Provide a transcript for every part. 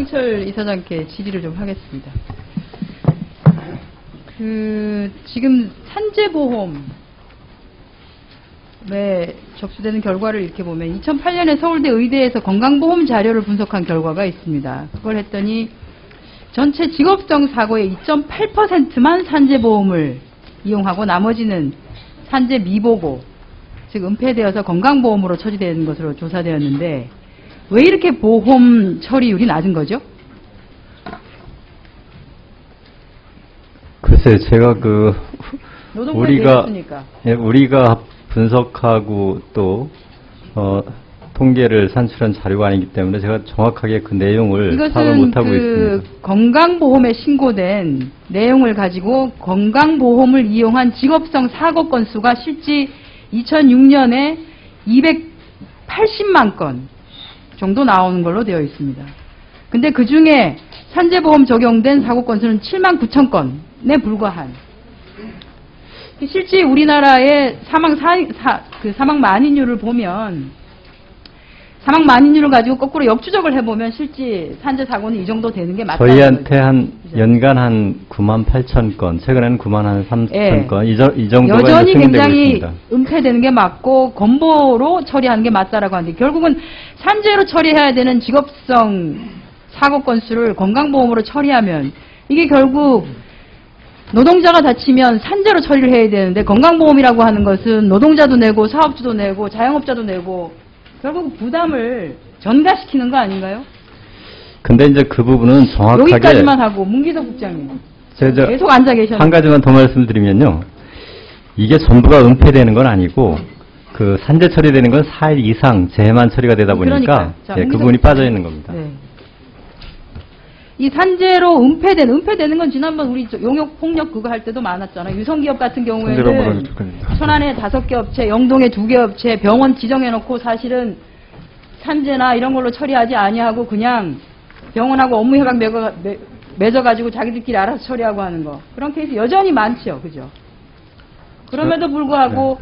이성철 이사장께 질의를 좀 하겠습니다. 지금 산재보험에 접수되는 결과를 이렇게 보면 2008년에 서울대 의대에서 건강보험 자료를 분석한 결과가 있습니다. 그걸 했더니 전체 직업성 사고의 2.8%만 산재보험을 이용하고 나머지는 산재 미보고, 즉 은폐되어서 건강보험으로 처리되는 것으로 조사되었는데 왜 이렇게 보험 처리율이 낮은 거죠? 글쎄, 제가 우리가 분석하고 또 통계를 산출한 자료가 아니기 때문에 제가 정확하게 그 내용을 파악을 못하고 있습니다. 건강보험에 신고된 내용을 가지고 건강보험을 이용한 직업성 사고 건수가 실제 2006년에 280만 건 정도 나오는 걸로 되어 있습니다. 근데 그 중에 산재보험 적용된 사고 건수는 7만 9천 건에 불과한, 실제 우리나라의 사망 만인율을 보면, 사망 만인율을 가지고 거꾸로 역추적을 해보면 실제 산재 사고는 이 정도 되는 게 맞다는 저희한테 거죠. 연간 한 9만 8천 건, 최근에는 9만 한 3천 예. 건, 이 정도가 여전히 굉장히 있습니다. 은폐되는 게 맞고 건보로 처리하는 게 맞다라고 하는데, 결국은 산재로 처리해야 되는 직업성 사고 건수를 건강보험으로 처리하면 이게 결국 노동자가 다치면 산재로 처리를 해야 되는데, 건강보험이라고 하는 것은 노동자도 내고 사업주도 내고 자영업자도 내고 결국 부담을 전가시키는 거 아닌가요? 근데 이제 그 부분은 정확하게 여기까지만 하고, 문기석 국장님 계속 앉아 계셨는데 한 가지만 더 말씀드리면요, 이게 전부가 은폐되는 건 아니고 그 산재 처리되는 건 4일 이상 재해만 처리가 되다 보니까 그 부분이 빠져 있는 겁니다. 네. 이 산재로 은폐되는 건 지난번 우리 용역 폭력 그거 할 때도 많았잖아요. 유성기업 같은 경우에는 천안에 5개 업체, 영동에 2개 업체, 병원 지정해놓고 사실은 산재나 이런 걸로 처리하지 아니하고 그냥 병원하고 업무 협약 맺어가지고 자기들끼리 알아서 처리하고 하는 거. 그런 케이스 여전히 많죠. 그죠? 그럼에도 불구하고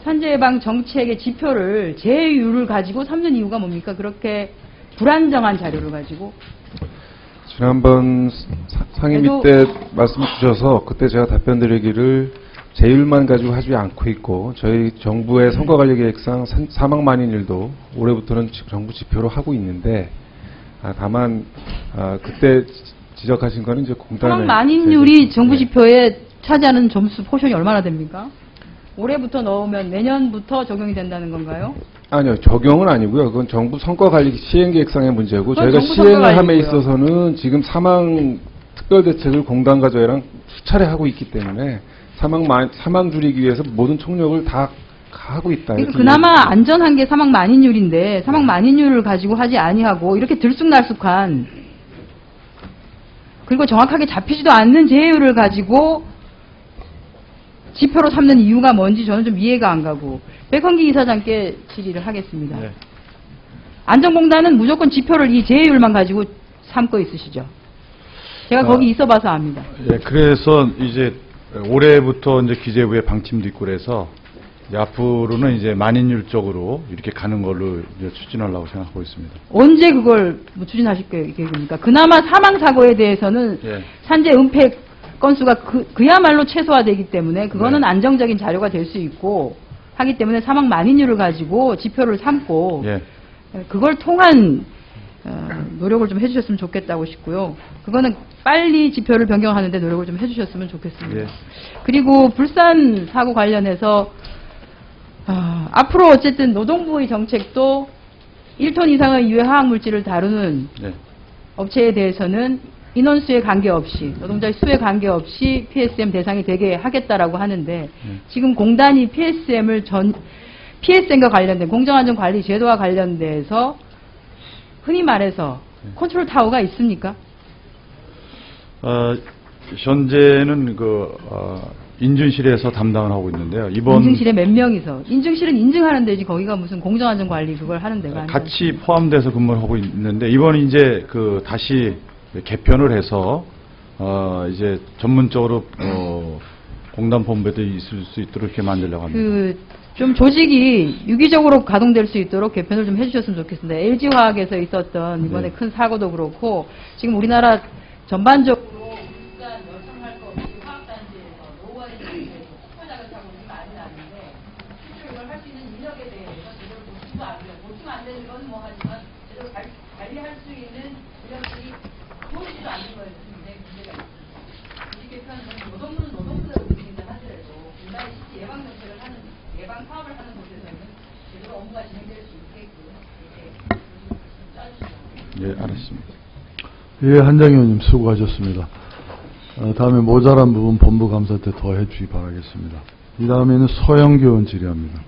산재 예방 정책의 지표를, 제휴율을 가지고 삼는 이유가 뭡니까? 그렇게 불안정한 자료를 가지고. 지난번 상임위 때 말씀 주셔서 그때 제가 답변 드리기를 제휴율만 가지고 하지 않고 있고, 저희 정부의 선거관리계획상 사망 만인율도 올해부터는 정부 지표로 하고 있는데, 다만 그때 지적하신 거는 이제 공단의 사망 만인율이 정부 지표에 차지하는 점수 포션이 얼마나 됩니까? 올해부터 넣으면 내년부터 적용이 된다는 건가요? 아니요, 적용은 아니고요. 그건 정부 성과관리 시행계획상의 문제고, 저희가 시행을 함에 있어서는 지금 사망 특별대책을 공단과 저희랑 수차례 하고 있기 때문에 사망 줄이기 위해서 모든 총력을 다 하고 있다. 그러니까 그나마 안전한 게 사망 만인율인데, 사망 만인율을 가지고 하지 아니하고 이렇게 들쑥날쑥한, 그리고 정확하게 잡히지도 않는 제휴율을 가지고 지표로 삼는 이유가 뭔지 저는 좀 이해가 안 가고, 백헌기 이사장께 질의를 하겠습니다. 네. 안전공단은 무조건 지표를 이 제휴율만 가지고 삼고 있으시죠? 제가 거기 있어봐서 압니다. 예, 그래서 이제 올해부터 이제 기재부의 방침도 있고 그래서 이제 앞으로는 이제 만인율 쪽으로 이렇게 가는 걸로 이제 추진하려고 생각하고 있습니다. 언제 그걸 추진하실 계획입니까? 그나마 사망 사고에 대해서는 산재 은폐 건수가 그야말로 최소화되기 때문에 그거는 안정적인 자료가 될 수 있고 하기 때문에 사망 만인율을 가지고 지표를 삼고 그걸 통한 노력을 좀 해주셨으면 좋겠다고 싶고요. 그거는 빨리 지표를 변경하는데 노력을 좀 해주셨으면 좋겠습니다. 그리고 불산 사고 관련해서 앞으로 어쨌든 노동부의 정책도 1톤 이상의 유해 화학물질을 다루는 업체에 대해서는 인원수에 관계없이, 노동자의 수에 관계없이 PSM 대상이 되게 하겠다라고 하는데, 지금 공단이 PSM과 관련된 공정안전관리 제도와 관련돼서 흔히 말해서 컨트롤 타워가 있습니까? 현재는 인증실에서 담당을 하고 있는데요. 인증실에 몇 명이서? 인증실은 인증하는 데지 거기가 무슨 공정안전관리 그걸 하는 데가 아니라. 같이 포함돼서 근무를 하고 있는데, 이번 이제 다시 개편을 해서 이제 전문적으로 공단 본부에도 있을 수 있도록 이렇게 만들려고 합니다. 좀 조직이 유기적으로 가동될 수 있도록 개편을 좀 해주셨으면 좋겠습니다. LG화학에서 있었던 이번에 큰 사고도 그렇고 지금 우리나라 전반적으로 일단 열성할 거 없이 화학단지에서 노후화된 폭발작을 사고 많이 나는데 실제로 이걸 할 수 있는 인력에 대해서 제대로 보충도 안 돼요. 보충 안 되는 건 뭐 하지만 제대로 관리할 수 있는 인력들이 보이지도 않는 거에 굉장히 문제가 있습니다. 조직 개편은 노동부는 노동부대로 움직인다 하더라도 분단의 실제 예방 정책을 하는 예방 사업을 하는 곳에서는 제대로 업무가 진행될 수 있게끔 짜주시죠. 예, 알았습니다. 예, 한장희 의원님 수고하셨습니다. 다음에 모자란 부분 본부 감사 때 더 해주기 바라겠습니다. 이 다음에는 서영교 의원 질의합니다.